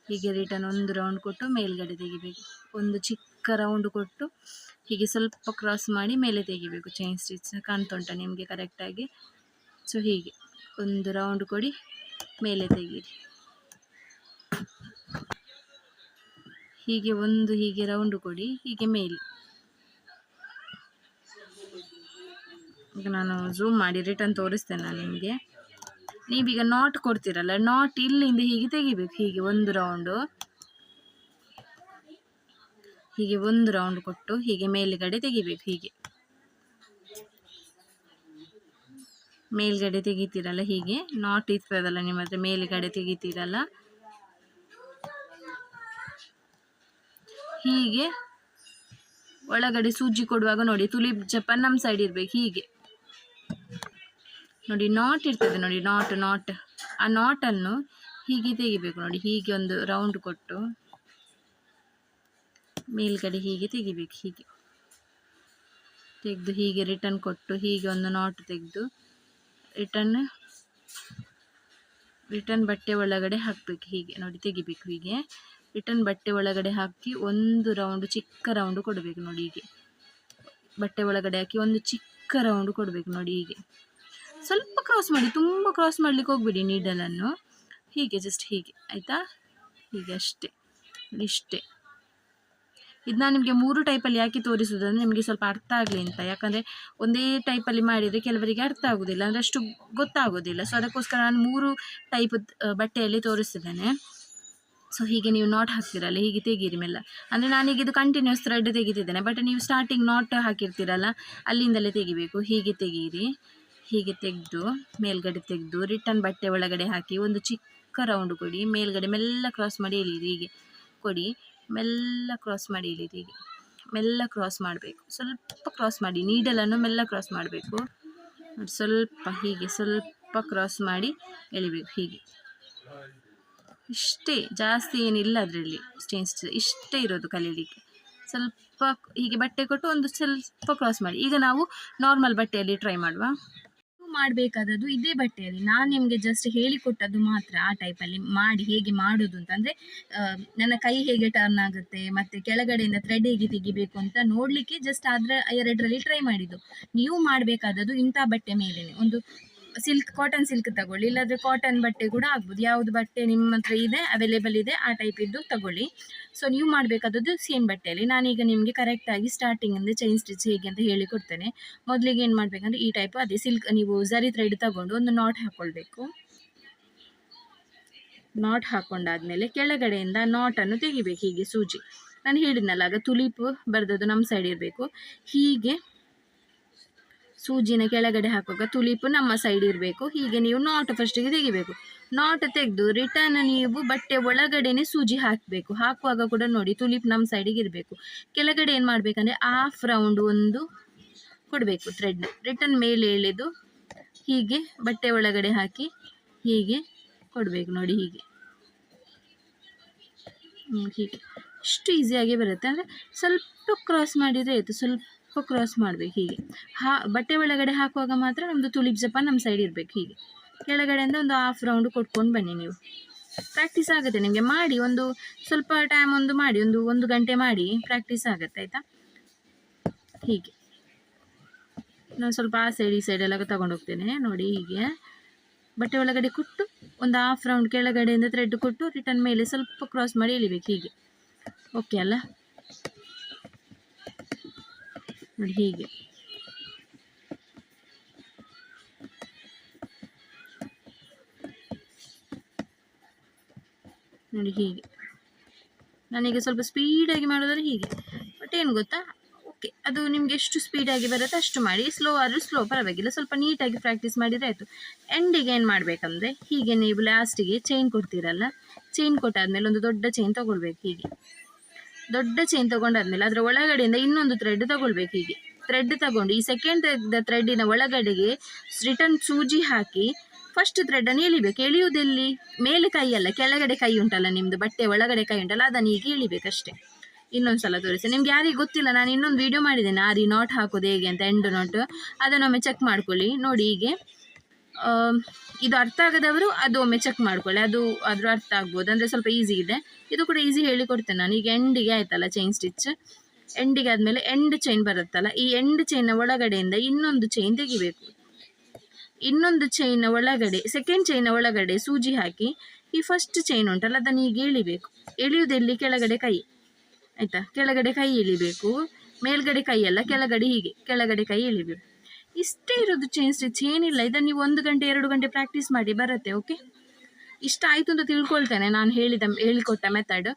ಹೀಗೆ ರಿಟರ್ನ್ ಒಂದು ರೌಂಡ್ ಕೊಟ್ಟು ಮೇಲ್ಗಡೆ ತೆಗಿಬೇಕು. ಒಂದು ಚಿಕ್ಕ ರೌಂಡ್ ಕೊಟ್ಟು ಹೀಗೆ ಸ್ವಲ್ಪ ಕ್ರಾಸ್ ಮಾಡಿ ಮೇಲೆ ತೆಗಿಬೇಕು. ಚೈನ್ ಸ್ಟಿಚ್ ಕಾಣ್ತುಂಟ ನಿಮಗೆ ಕರೆಕ್ಟಾಗಿ. ಸೊ ಹೀಗೆ ಒಂದು ರೌಂಡ್ ಕೊಡಿ, ಮೇಲೆ ತೆಗೀರಿ. ಹೀಗೆ ಒಂದು ಹೀಗೆ ರೌಂಡ್ ಕೊಡಿ, ಹೀಗೆ ಮೇಲೆ. ಈಗ ನಾನು ಝೂಮ್ ಮಾಡಿ ರಿಟರ್ನ್ ತೋರಿಸ್ತೇನೆ ನಾನು ನಿಮಗೆ. ನೀವೀಗ ನಾಟ್ ಕೊಡ್ತೀರಲ್ಲ, ನಾಟ್ ಇಲ್ಲಿಂದ ಹೀಗೆ ತೆಗಿಬೇಕು. ಹೀಗೆ ಒಂದು ರೌಂಡು, ಹೀಗೆ ಒಂದು ರೌಂಡ್ ಕೊಟ್ಟು ಹೀಗೆ ಮೇಲ್ಗಡೆ ತೆಗಿಬೇಕು. ಹೀಗೆ ಮೇಲ್ಗಡೆ ತೆಗಿತೀರಲ್ಲ, ಹೀಗೆ ನಾಟ್ ಇರ್ತದಲ್ಲ ನಿಮ್ಮ ಹತ್ರ, ಮೇಲ್ಗಡೆ ತೆಗಿತೀರಲ್ಲ, ಹೀಗೆ ಒಳಗಡೆ ಸೂಜಿ ಕೊಡುವಾಗ ನೋಡಿ, ತುಲಿಪ್ ಜಪಾನ್ ನಮ್ಮ ಸೈಡ್ ಇರಬೇಕು. ಹೀಗೆ ನೋಡಿ, ನಾಟ್ ಇರ್ತದೆ ನೋಡಿ, ನಾಟ್ ಆ ನಾಟನ್ನು ಹೀಗೆ ತೆಗಿಬೇಕು ನೋಡಿ. ಹೀಗೆ ಒಂದು ರೌಂಡ್ ಕೊಟ್ಟು ಮೇಲ್ಗಡೆ ಹೀಗೆ ತೆಗಿಬೇಕು. ಹೀಗೆ ತೆಗೆದು ಹೀಗೆ ರಿಟರ್ನ್ ಕೊಟ್ಟು ಹೀಗೆ ಒಂದು ನಾಟ್ ತೆಗೆದು ರಿಟರ್ನ್ ಬಟ್ಟೆ ಒಳಗಡೆ ಹಾಕಬೇಕು. ಹೀಗೆ ನೋಡಿ ತೆಗಿಬೇಕು. ಹೀಗೆ ರಿಟರ್ನ್ ಬಟ್ಟೆ ಒಳಗಡೆ ಹಾಕಿ ಒಂದು ರೌಂಡ್ ಚಿಕ್ಕ ರೌಂಡ್ ಕೊಡಬೇಕು ನೋಡಿ. ಹೀಗೆ ಬಟ್ಟೆ ಒಳಗಡೆ ಹಾಕಿ ಒಂದು ಚಿಕ್ಕ ರೌಂಡ್ ಕೊಡಬೇಕು ನೋಡಿ. ಹೀಗೆ ಸ್ವಲ್ಪ ಕ್ರಾಸ್ ಮಾಡಿ, ತುಂಬ ಕ್ರಾಸ್ ಮಾಡಲಿಕ್ಕೆ ಹೋಗ್ಬಿಡಿ ನೀಡಲನ್ನು. ಹೀಗೆ ಜಸ್ಟ್ ಹೀಗೆ, ಆಯಿತಾ? ಹೀಗೆ ಅಷ್ಟೇ, ಇಷ್ಟೇ. ಇದು ನಾನು ನಿಮಗೆ 3 ಟೈಪಲ್ಲಿ ಯಾಕೆ ತೋರಿಸೋದಂದರೆ ನಿಮಗೆ ಸ್ವಲ್ಪ ಅರ್ಥ ಆಗಲಿ ಅಂತ. ಯಾಕಂದರೆ ಒಂದೇ ಟೈಪಲ್ಲಿ ಮಾಡಿದರೆ ಕೆಲವರಿಗೆ ಅರ್ಥ ಆಗೋದಿಲ್ಲ, ಅಂದರೆ ಅಷ್ಟು ಗೊತ್ತಾಗೋದಿಲ್ಲ. ಸೊ ಅದಕ್ಕೋಸ್ಕರ ನಾನು 3 ಟೈಪ್ ಬಟ್ಟೆಯಲ್ಲಿ ತೋರಿಸ್ತಿದ್ದೇನೆ. ಸೊ ಹೀಗೆ ನೀವು ನಾಟ್ ಹಾಕ್ತಿರಲ್ಲ, ಹೀಗೆ ತೆಗೀರಿ ಮೆಲ್ಲ. ಅಂದರೆ ನಾನೀಗ ಇದು ಕಂಟಿನ್ಯೂಸ್ ಥ್ರೆಡ್ ತೆಗಿತಿದ್ದೇನೆ, ಬಟ್ ನೀವು ಸ್ಟಾರ್ಟಿಂಗ್ ನಾಟ್ ಹಾಕಿರ್ತೀರಲ್ಲ, ಅಲ್ಲಿಂದಲೇ ತೆಗಿಬೇಕು. ಹೀಗೆ ತೆಗೀರಿ. ಹೀಗೆ ತೆಗೆದು ಮೇಲ್ಗಡೆ ತೆಗೆದು ರಿಟರ್ನ್ ಬಟ್ಟೆ ಒಳಗಡೆ ಹಾಕಿ ಒಂದು ಚಿಕ್ಕ ರೌಂಡ್ ಕೊಡಿ. ಮೇಲ್ಗಡೆ ಮೆಲ್ಲ ಕ್ರಾಸ್ ಮಾಡಿ ಎಳೀರಿ. ಹೀಗೆ ಕೊಡಿ, ಮೆಲ್ಲ ಕ್ರಾಸ್ ಮಾಡಿ ಎಳೀರಿ. ಹೀಗೆ ಮೆಲ್ಲ ಕ್ರಾಸ್ ಮಾಡಬೇಕು, ಸ್ವಲ್ಪ ಕ್ರಾಸ್ ಮಾಡಿ, ನೀಡಲನ್ನು ಮೆಲ್ಲ ಕ್ರಾಸ್ ಮಾಡಬೇಕು. ಸ್ವಲ್ಪ ಹೀಗೆ ಸ್ವಲ್ಪ ಕ್ರಾಸ್ ಮಾಡಿ ಎಳಿಬೇಕು. ಹೀಗೆ ಇಷ್ಟೇ, ಜಾಸ್ತಿ ಏನಿಲ್ಲ ಅದರಲ್ಲಿ. ಇಷ್ಟೇ ಇರೋದು ಕಲೀಲಿಕ್ಕೆ. ಸ್ವಲ್ಪ ಹೀಗೆ ಬಟ್ಟೆ ಕೊಟ್ಟು ಒಂದು ಸ್ವಲ್ಪ ಕ್ರಾಸ್ ಮಾಡಿ. ಈಗ ನಾವು ನಾರ್ಮಲ್ ಬಟ್ಟೆಯಲ್ಲಿ ಟ್ರೈ ಮಾಡುವ. ಮಾಡಬೇಕಾದದ್ದು ಇದೇ ಬಟ್ಟೆಯಲ್ಲಿ. ನಾನು ನಿಮಗೆ ಜಸ್ಟ್ ಹೇಳಿಕೊಟ್ಟದ್ದು ಮಾತ್ರ ಆ ಟೈಪಲ್ಲಿ ಮಾಡಿ ಹೇಗೆ ಮಾಡೋದು ಅಂತ. ಅಂದರೆ ನನ್ನ ಕೈ ಹೇಗೆ ಟರ್ನ್ ಆಗುತ್ತೆ ಮತ್ತು ಕೆಳಗಡೆಯಿಂದ ಥ್ರೆಡ್ ಹೇಗೆ ತೆಗಿಬೇಕು ಅಂತ ನೋಡಲಿಕ್ಕೆ ಜಸ್ಟ್ ಅದರ 2ರಲ್ಲಿ ಟ್ರೈ ಮಾಡಿದ್ದು. ನೀವು ಮಾಡಬೇಕಾದದ್ದು ಇಂಥ ಬಟ್ಟೆ ಮೇಲೇ ಒಂದು ಕಾಟನ್ ಸಿಲ್ಕ್ ತಗೊಳ್ಳಿ, ಇಲ್ಲಾಂದರೆ ಕಾಟನ್ ಬಟ್ಟೆ ಕೂಡ ಆಗ್ಬೋದು. ಯಾವುದು ಬಟ್ಟೆ ನಿಮ್ಮ ಹತ್ರ ಇದೆ, ಅವೈಲೇಬಲ್ ಇದೆ, ಆ ಟೈಪ್ ಇದ್ದು ತಗೊಳ್ಳಿ. ಸೊ ನೀವು ಮಾಡಬೇಕಾದದ್ದು ಸೇಮ್ ಬಟ್ಟೆಯಲ್ಲಿ. ನಾನೀಗ ನಿಮಗೆ ಕರೆಕ್ಟಾಗಿ ಸ್ಟಾರ್ಟಿಂಗಿಂದ ಚೈನ್ ಸ್ಟಿಚ್ ಹೇಗೆ ಅಂತ ಹೇಳಿಕೊಡ್ತೇನೆ. ಮೊದಲಿಗೆ ಏನು ಮಾಡಬೇಕಂದ್ರೆ, ಈ ಟೈಪ್ ಅದೇ ಸಿಲ್ಕ್ ನೀವು ಝರಿ ಥ್ರೆಡ್ ತಗೊಂಡು ಒಂದು ನಾಟ್ ಹಾಕ್ಕೊಳ್ಬೇಕು. ನಾಟ್ ಹಾಕ್ಕೊಂಡಾದ್ಮೇಲೆ ಕೆಳಗಡೆಯಿಂದ ನಾಟನ್ನು ತೆಗಿಬೇಕು. ಹೀಗೆ ಸೂಜಿ, ನಾನು ಹೇಳಿದ್ನಲ್ಲ ಆಗ ತುಲಿಪ್ ಬರೆದದ್ದು ನಮ್ಮ ಸೈಡ್ ಇರಬೇಕು. ಹೀಗೆ ಸೂಜಿನ ಕೆಳಗಡೆ ಹಾಕುವಾಗ ತುಲಿಪು ನಮ್ಮ ಸೈಡ್ ಇರಬೇಕು. ಹೀಗೆ ನೀವು ನಾಟ್ ಫಸ್ಟಿಗೆ ತೆಗಿಬೇಕು. ನಾಟ್ ತೆಗೆದು ರಿಟರ್ನ್ ನೀವು ಬಟ್ಟೆ ಒಳಗಡೆನೆ ಸೂಜಿ ಹಾಕಬೇಕು. ಹಾಕುವಾಗ ಕೂಡ ನೋಡಿ ತುಲಿಪ್ ನಮ್ಮ ಸೈಡಿಗೆ ಇರಬೇಕು. ಕೆಳಗಡೆ ಏನು ಮಾಡಬೇಕಂದ್ರೆ ಹಾಫ್ ರೌಂಡ್ ಒಂದು ಕೊಡಬೇಕು ಥ್ರೆಡ್. ರಿಟರ್ನ್ ಮೇಲೆ ಎಳೆದು ಹೀಗೆ ಬಟ್ಟೆ ಒಳಗಡೆ ಹಾಕಿ ಹೀಗೆ ಕೊಡಬೇಕು ನೋಡಿ. ಹೀಗೆ ಅಷ್ಟು ಈಸಿಯಾಗಿ ಬರುತ್ತೆ. ಅಂದರೆ ಸ್ವಲ್ಪ ಕ್ರಾಸ್ ಮಾಡಿದರೆ ಆಯಿತು, ಸ್ವಲ್ಪ ಕ್ರಾಸ್ ಮಾಡಬೇಕು ಹೀಗೆ. ಬಟ್ಟೆ ಒಳಗಡೆ ಹಾಕುವಾಗ ಮಾತ್ರ ನಮ್ಮದು ತುಲಿಪ್ ಜಪಾನ್ ನಮ್ಮ ಸೈಡ್ ಇರಬೇಕು. ಹೀಗೆ ಕೆಳಗಡೆಯಿಂದ ಒಂದು ಹಾಫ್ ರೌಂಡು ಕೊಟ್ಕೊಂಡು ಬನ್ನಿ. ನೀವು ಪ್ರಾಕ್ಟೀಸ್ ಆಗುತ್ತೆ ನಿಮಗೆ. ಮಾಡಿ ಒಂದು ಸ್ವಲ್ಪ ಟೈಮ್ ಮಾಡಿ, ಒಂದು ಗಂಟೆ ಮಾಡಿ, ಪ್ರಾಕ್ಟೀಸ್ ಆಗುತ್ತೆ ಆಯಿತಾ. ಹೀಗೆ ನಾನು ಸ್ವಲ್ಪ ಆ ಸೈಡ್ ಈ ಸೈಡೆಲ್ಲ ತಗೊಂಡು ಹೋಗ್ತೇನೆ ನೋಡಿ. ಹೀಗೆ ಬಟ್ಟೆ ಒಳಗಡೆ ಕೊಟ್ಟು ಒಂದು ಹಾಫ್ ರೌಂಡ್ ಕೆಳಗಡೆಯಿಂದ ಥ್ರೆಡ್ ಕೊಟ್ಟು ರಿಟರ್ನ್ ಮೇಲೆ ಸ್ವಲ್ಪ ಕ್ರಾಸ್ ಮಾಡಿ ಎಳಿಬೇಕು. ಹೀಗೆ ಓಕೆ ಅಲ್ಲ ನೋಡಿ. ಹೀಗೆ ನೋಡಿ. ಹೀಗೆ ನಾನೀಗ ಸ್ವಲ್ಪ ಸ್ಪೀಡಾಗಿ ಮಾಡೋದಾದ್ರೆ ಹೀಗೆ. ಬಟ್ ಏನು ಗೊತ್ತಾ, ಓಕೆ ಅದು ನಿಮ್ಗೆ ಎಷ್ಟು ಸ್ಪೀಡಾಗಿ ಬರುತ್ತೆ ಅಷ್ಟು ಮಾಡಿ. ಸ್ಲೋ ಆದರೂ ಸ್ಲೋ ಪರವಾಗಿಲ್ಲ, ಸ್ವಲ್ಪ ನೀಟಾಗಿ ಪ್ರಾಕ್ಟೀಸ್ ಮಾಡಿದರೆ ಆಯಿತು. ಎಂಡಿಗೆ ಏನು ಮಾಡಬೇಕಂದ್ರೆ ಹೀಗೆ ನೀವು ಲಾಸ್ಟಿಗೆ ಚೈನ್ ಕೊಡ್ತೀರಲ್ಲ, ಚೈನ್ ಕೊಟ್ಟಾದ್ಮೇಲೆ ಒಂದು ದೊಡ್ಡ ಚೈನ್ ತೊಗೊಳ್ಬೇಕು. ಹೀಗೆ ದೊಡ್ಡ ಚೈನ್ ತೊಗೊಂಡಾದ್ಮೇಲೆ ಅದರ ಒಳಗಡೆಯಿಂದ ಇನ್ನೊಂದು ಥ್ರೆಡ್ ತೊಗೊಳ್ಬೇಕು. ಹೀಗೆ ಥ್ರೆಡ್ ತಗೊಂಡು ಈ ಸೆಕೆಂಡ್ ಥ್ರೆಡ್ಡಿನ ಒಳಗಡೆಗೆ ರಿಟರ್ನ್ ಸೂಜಿ ಹಾಕಿ ಫಸ್ಟ್ ಥ್ರೆಡನ್ನು ಎಳಿಬೇಕು. ಎಳೆಯುವುದೆಲ್ಲಿ ಮೇಲೆ ಕೈ ಅಲ್ಲ, ಕೆಳಗಡೆ ಕೈ ಉಂಟಲ್ಲ ನಿಮ್ಮದು, ಬಟ್ಟೆ ಒಳಗಡೆ ಕೈ ಉಂಟಲ್ಲ, ಅದನ್ನು ಹೀಗೆ ಎಳಿಬೇಕಷ್ಟೇ. ಇನ್ನೊಂದು ಸಲ ತೋರಿಸಿ. ನಿಮ್ಗೆ ಯಾರಿಗೆ ಗೊತ್ತಿಲ್ಲ, ನಾನು ಇನ್ನೊಂದು ವೀಡಿಯೋ ಮಾಡಿದ್ದೇನೆ ಆರಿ ನಾಟ್ ಹಾಕೋದು ಹೇಗೆ ಅಂತ, ಎಂಡ್ ನಾಟ್, ಅದನ್ನೊಮ್ಮೆ ಚೆಕ್ ಮಾಡ್ಕೊಳ್ಳಿ ನೋಡಿ. ಹೀಗೆ ಇದು ಅರ್ಥ ಆಗದವರು ಅದು ಒಮ್ಮೆ ಚೆಕ್ ಮಾಡ್ಕೊಳ್ಳಿ, ಅದು ಅದ್ರ ಅರ್ಥ ಆಗ್ಬೋದು. ಅಂದರೆ ಸ್ವಲ್ಪ ಈಸಿ ಇದೆ, ಇದು ಕೂಡ ಈಸಿ ಹೇಳಿಕೊಡ್ತೇನೆ ನಾನು. ಈಗ ಎಂಡಿಗೆ ಆಯ್ತಲ್ಲ ಚೈನ್ ಸ್ಟಿಚ್, ಎಂಡಿಗೆ ಆದಮೇಲೆ ಎಂಡ್ ಚೈನ್ ಬರುತ್ತಲ್ಲ, ಈ ಎಂಡ್ ಚೈನ್ನ ಒಳಗಡೆಯಿಂದ ಇನ್ನೊಂದು ಚೈನ್ ತೆಗಿಬೇಕು. ಇನ್ನೊಂದು ಚೈನ್ನ ಒಳಗಡೆ, ಸೆಕೆಂಡ್ ಚೈನ್ನ ಒಳಗಡೆ ಸೂಜಿ ಹಾಕಿ ಈ ಫಸ್ಟ್ ಚೈನ್ ಉಂಟಲ್ಲ ಅದನ್ನು ಹೀಗೆ ಎಳಿಬೇಕು. ಎಳೆಯುವುದೆಲ್ಲಿ, ಕೆಳಗಡೆ ಕೈ ಆಯಿತಾ, ಕೆಳಗಡೆ ಕೈ ಎಳಿಬೇಕು. ಮೇಲ್ಗಡೆ ಕೈ ಅಲ್ಲ, ಕೆಳಗಡೆ ಹೀಗೆ ಕೆಳಗಡೆ ಕೈ ಎಳಿಬೇಕು. ಇಷ್ಟೇ ಇರೋದು ಚೈನ್ ಸ್ಟಿಚ್, ಏನಿಲ್ಲ. ಇದನ್ನು ನೀವು 1 ಗಂಟೆ 2 ಗಂಟೆ ಪ್ರಾಕ್ಟೀಸ್ ಮಾಡಿ ಬರುತ್ತೆ. ಓಕೆ, ಇಷ್ಟ ಆಯಿತು ಅಂತ ತಿಳ್ಕೊಳ್ತೇನೆ ನಾನು ಹೇಳಿಕೊಟ್ಟ ಮೆಥಡ್.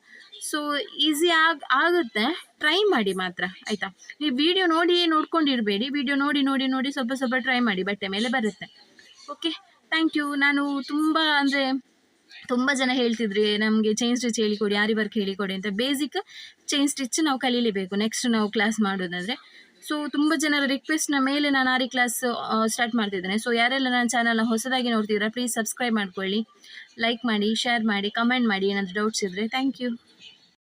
ಸೊ ಈಸಿ ಆಗುತ್ತೆ, ಟ್ರೈ ಮಾಡಿ ಮಾತ್ರ ಆಯಿತಾ. ನೀವು ವಿಡಿಯೋ ನೋಡ್ಕೊಂಡಿರಬೇಡಿ, ವಿಡಿಯೋ ನೋಡಿ ಸ್ವಲ್ಪ ಸ್ವಲ್ಪ ಟ್ರೈ ಮಾಡಿ, ಬಟ್ಟೆ ಮೇಲೆ ಬರುತ್ತೆ. Okay, thank you. ನಾನು ತುಂಬ ಜನ ಹೇಳ್ತಿದ್ರಿ ನಮಗೆ ಚೈನ್ ಸ್ಟಿಚ್ ಹೇಳಿಕೊಡಿ, ಆರಿ ವರ್ಕ್ ಹೇಳಿಕೊಡಿ ಅಂತ. ಬೇಸಿಕ್ ಚೈನ್ ಸ್ಟಿಚ್ ನಾವು ಕಲೀಲೇಬೇಕು ನೆಕ್ಸ್ಟ್ ನಾವು ಕ್ಲಾಸ್ ಮಾಡೋದಾದರೆ. ಸೊ ತುಂಬ ಜನರ ರಿಕ್ವೆಸ್ಟ್ನ ಮೇಲೆ ನಾನು ಆರಿ ಕ್ಲಾಸ್ ಸ್ಟಾರ್ಟ್ ಮಾಡ್ತಿದ್ದೇನೆ. ಸೊ ಯಾರೆಲ್ಲ ನನ್ನ ಚಾನಲ್ನ ಹೊಸದಾಗಿ ನೋಡ್ತಿದ್ದೀರಾ ಪ್ಲೀಸ್ ಸಬ್ಸ್ಕ್ರೈಬ್ ಮಾಡ್ಕೊಳ್ಳಿ, ಲೈಕ್ ಮಾಡಿ, ಶೇರ್ ಮಾಡಿ, ಕಮೆಂಟ್ ಮಾಡಿ ಏನಾದರೂ ಡೌಟ್ಸ್ ಇದ್ದರೆ. Thank you.